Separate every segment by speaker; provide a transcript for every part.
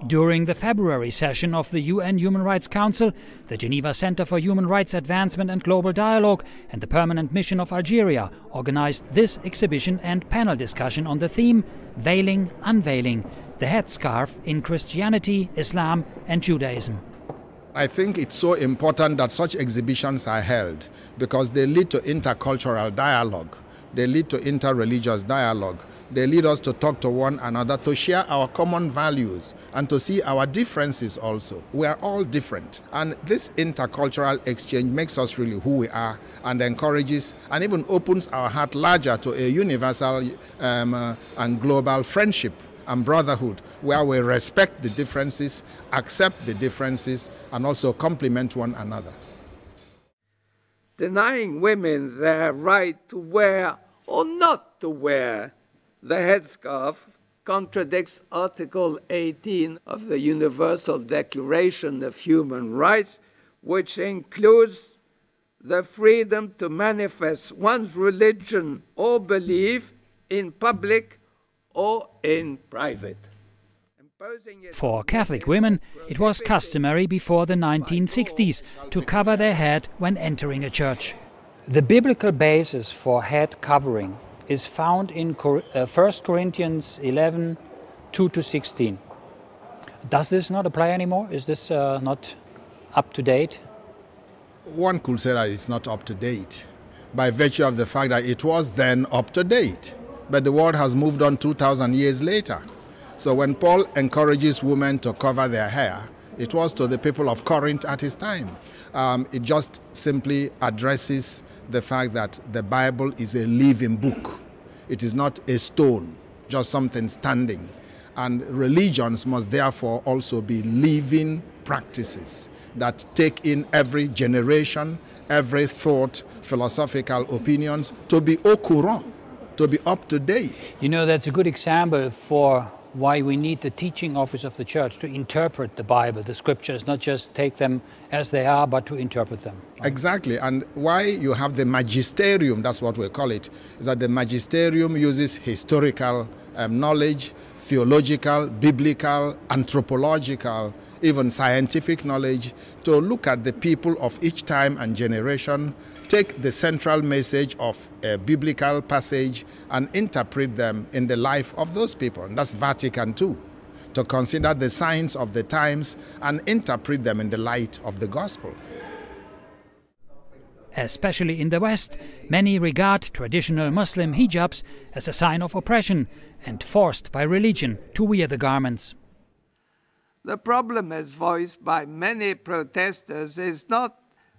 Speaker 1: During the February session of the UN Human Rights Council, the Geneva Center for Human Rights Advancement and Global Dialogue and the Permanent Mission of Algeria organized this exhibition and panel discussion on the theme Veiling, Unveiling, the Headscarf in Christianity, Islam and Judaism.
Speaker 2: I think it's so important that such exhibitions are held because they lead to intercultural dialogue, they lead to interreligious dialogue. They lead us to talk to one another, to share our common values and to see our differences also. We are all different. And this intercultural exchange makes us really who we are and encourages and even opens our heart larger to a universal and global friendship and brotherhood where we respect the differences, accept the differences, and also complement one another.
Speaker 3: Denying women their right to wear or not to wear the headscarf contradicts Article 18 of the Universal Declaration of Human Rights, which includes the freedom to manifest one's religion or belief in public or in private.
Speaker 1: For Catholic women, it was customary before the 1960s to cover their head when entering a church.
Speaker 4: The biblical basis for head covering is found in 1 Corinthians 11, 2-16. Does this not apply anymore? Is this not up to date?
Speaker 2: One could say that it's not up to date by virtue of the fact that it was then up to date. But the world has moved on 2,000 years later. So when Paul encourages women to cover their hair, it was to the people of Corinth at his time. It just simply addresses the fact that the Bible is a living book. It is not a stone, just something standing. And religions must therefore also be living practices that take in every generation, every thought, philosophical opinions to be au courant, to be up to date.
Speaker 4: You know, that's a good example for why we need the teaching office of the church to interpret the Bible, the scriptures, not just take them as they are, but to interpret them.
Speaker 2: Exactly, and why you have the magisterium, that's what we call it, is that the magisterium uses historical knowledge, theological, biblical, anthropological, even scientific knowledge to look at the people of each time and generation, take the central message of a biblical passage and interpret them in the life of those people. And that's Vatican II, to consider the signs of the times and interpret them in the light of the gospel.
Speaker 1: Especially in the West, many regard traditional Muslim hijabs as a sign of oppression and forced by religion to wear the garments.
Speaker 3: The problem as voiced by many protesters is not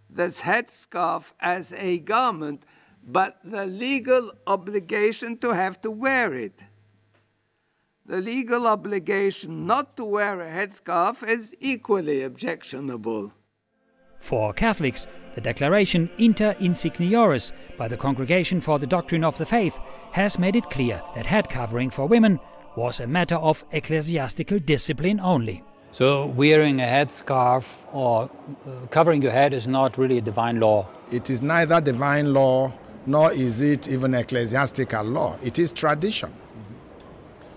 Speaker 3: this headscarf as a garment, but the legal obligation to have to wear it. The legal obligation not to wear a headscarf is equally objectionable.
Speaker 1: For Catholics, the declaration Inter Insigniores by the Congregation for the Doctrine of the Faith has made it clear that head covering for women was a matter of ecclesiastical discipline only.
Speaker 4: So wearing a headscarf or covering your head is not really a divine law?
Speaker 2: It is neither divine law, nor is it even ecclesiastical law. It is tradition.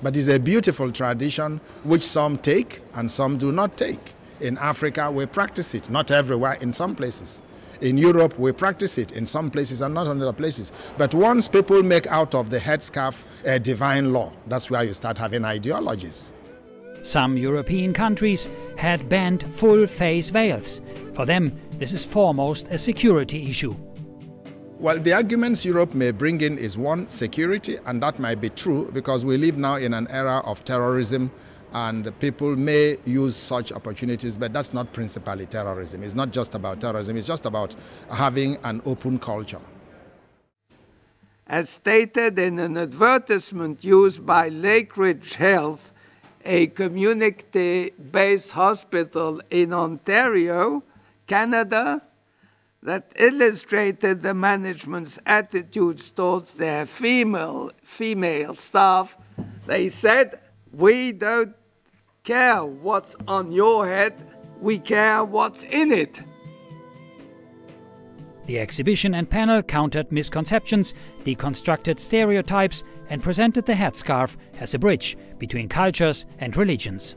Speaker 2: But it's a beautiful tradition which some take and some do not take. In Africa, we practice it, not everywhere, in some places. In Europe, we practice it in some places and not in other places. But once people make out of the headscarf a divine law, that's where you start having ideologies.
Speaker 1: Some European countries had banned full-face veils. For them, this is foremost a security issue.
Speaker 2: Well, the arguments Europe may bring in is one, security, and that might be true because we live now in an era of terrorism and people may use such opportunities, but that's not principally terrorism. It's not just about terrorism, it's just about having an open culture.
Speaker 3: As stated in an advertisement used by Lakeridge Health, a community-based hospital in Ontario, Canada, that illustrated the management's attitudes towards their female staff. They said, "We don't care what's on your head, we care what's in it."
Speaker 1: The exhibition and panel countered misconceptions, deconstructed stereotypes, and presented the headscarf as a bridge between cultures and religions.